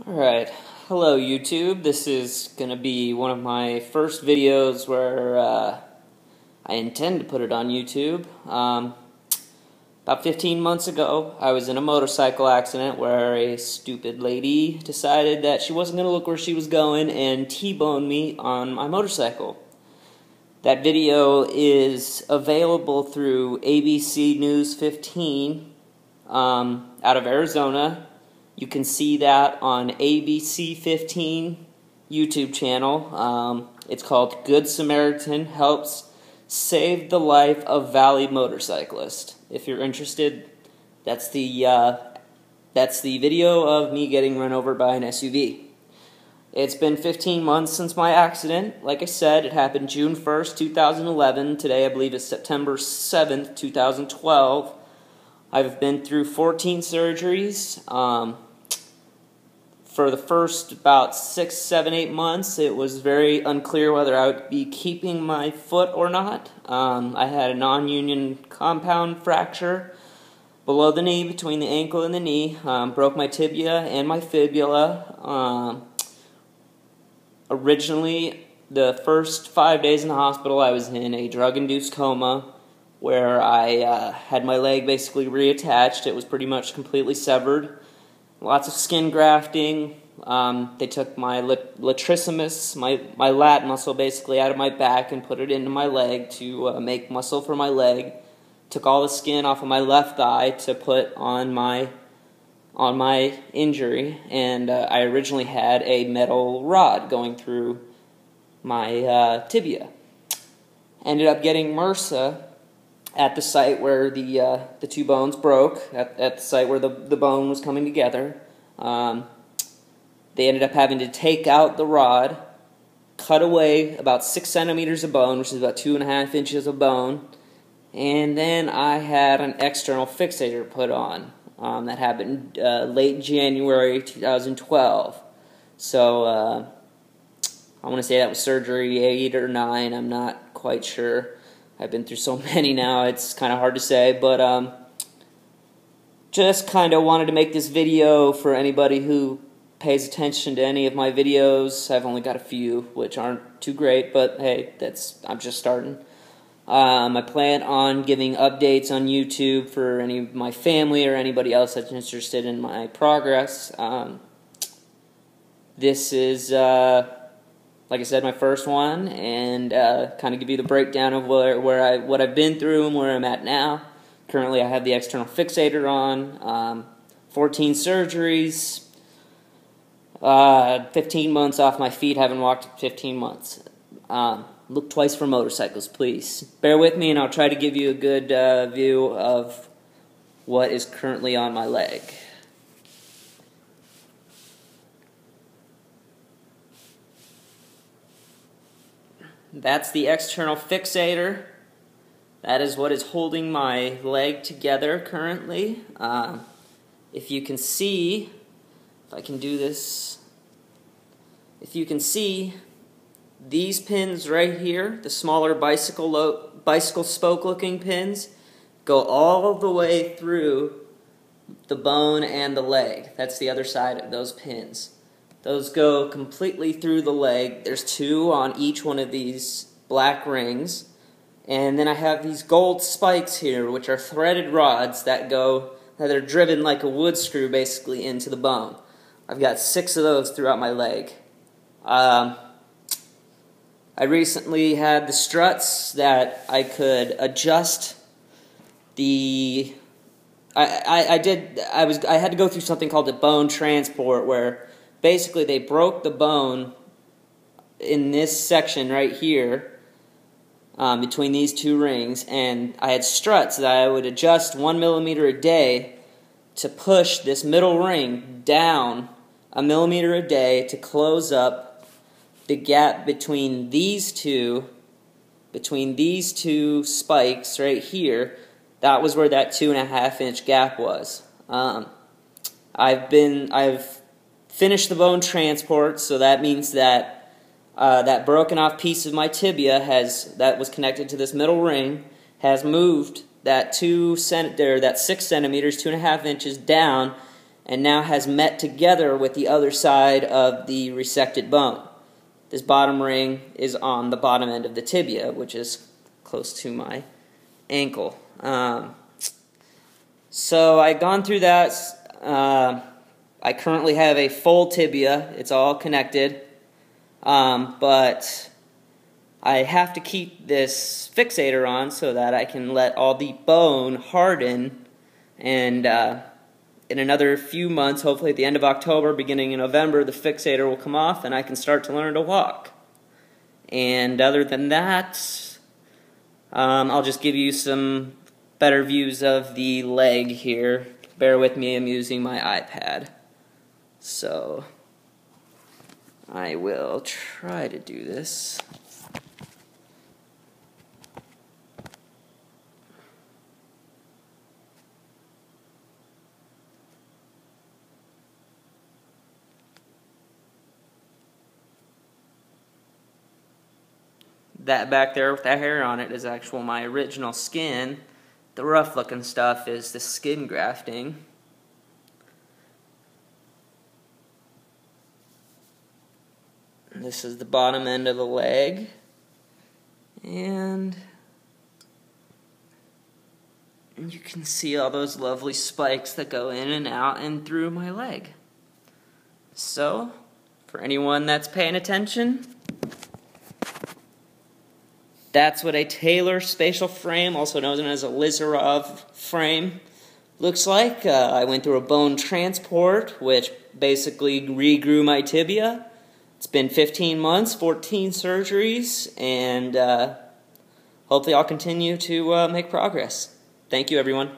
Alright, hello YouTube. This is going to be one of my first videos where I intend to put it on YouTube. About 15 months ago, I was in a motorcycle accident where a stupid lady decided that she wasn't going to look where she was going and T-boned me on my motorcycle. That video is available through ABC News 15 out of Arizona. You can see that on ABC 15 YouTube channel. It's called Good Samaritan Helps Save the Life of Valley Motorcyclist. If you're interested, that's the video of me getting run over by an SUV. It's been 15 months since my accident. Like I said, it happened June 1st, 2011. Today I believe is September 7th, 2012. I've been through 14 surgeries. For the first about 6, 7, 8 months, it was very unclear whether I would be keeping my foot or not. I had a non-union compound fracture below the knee, between the ankle and the knee. Broke my tibia and my fibula. Originally, the first 5 days in the hospital, I was in a drug-induced coma where I had my leg basically reattached. It was pretty much completely severed. Lots of skin grafting. They took my latrissimus, my lat muscle, basically out of my back and put it into my leg to make muscle for my leg. Took all the skin off of my left thigh to put on my injury, and I originally had a metal rod going through my tibia. Ended up getting MRSA at the site where the two bones broke, at the site where the bone was coming together. They ended up having to take out the rod, cut away about 6 centimeters of bone, which is about 2.5 inches of bone, and then I had an external fixator put on. That happened late January 2012. So I want to say that was surgery 8 or 9. I'm not quite sure. I've been through so many now, it's kind of hard to say, but just kind of wanted to make this video for anybody who pays attention to any of my videos. I've only got a few, which aren't too great, but hey, I'm just starting. I plan on giving updates on YouTube for any of my family or anybody else that's interested in my progress. This is like I said, my first one, and kind of give you the breakdown of what I've been through and where I'm at now. Currently, I have the external fixator on, 14 surgeries, 15 months off my feet. Haven't walked in 15 months. Look twice for motorcycles, please. Bear with me, and I'll try to give you a good view of what is currently on my leg. That's the external fixator. That is what is holding my leg together currently. If you can see, if I can do this, if you can see these pins right here, the smaller bicycle spoke looking pins, go all the way through the bone and the leg. That's the other side of those pins. Those go completely through the leg. There's 2 on each one of these black rings. And then I have these gold spikes here, which are threaded rods that are driven like a wood screw basically into the bone. I've got 6 of those throughout my leg. I recently had the struts that I could adjust the... I had to go through something called the bone transport, where basically they broke the bone in this section right here, between these 2 rings, and I had struts that I would adjust 1 millimeter a day to push this middle ring down 1 millimeter a day to close up the gap between these two spikes right here. That was where that 2.5 inch gap was. I've finished the bone transport, so that means that that broken off piece of my tibia that was connected to this middle ring has moved that 6 centimeters, 2.5 inches down and now has met together with the other side of the resected bone. This bottom ring is on the bottom end of the tibia, which is close to my ankle. So I've gone through that. I currently have a full tibia. It's all connected. But I have to keep this fixator on so that I can let all the bone harden, and in another few months, hopefully at the end of October, beginning in November, the fixator will come off and I can start to learn to walk. And other than that, I'll just give you some better views of the leg here. Bear with me, I'm using my iPad. So I will try to do this. That back there with that hair on it is my original skin. The rough looking stuff is the skin grafting. And this is the bottom end of the leg. And you can see all those lovely spikes that go in and out and through my leg. So, for anyone that's paying attention, that's what a talar spatial frame, also known as a Lizarov frame, looks like. I went through a bone transport, which basically regrew my tibia. It's been 15 months, 14 surgeries, and hopefully I'll continue to make progress. Thank you, everyone.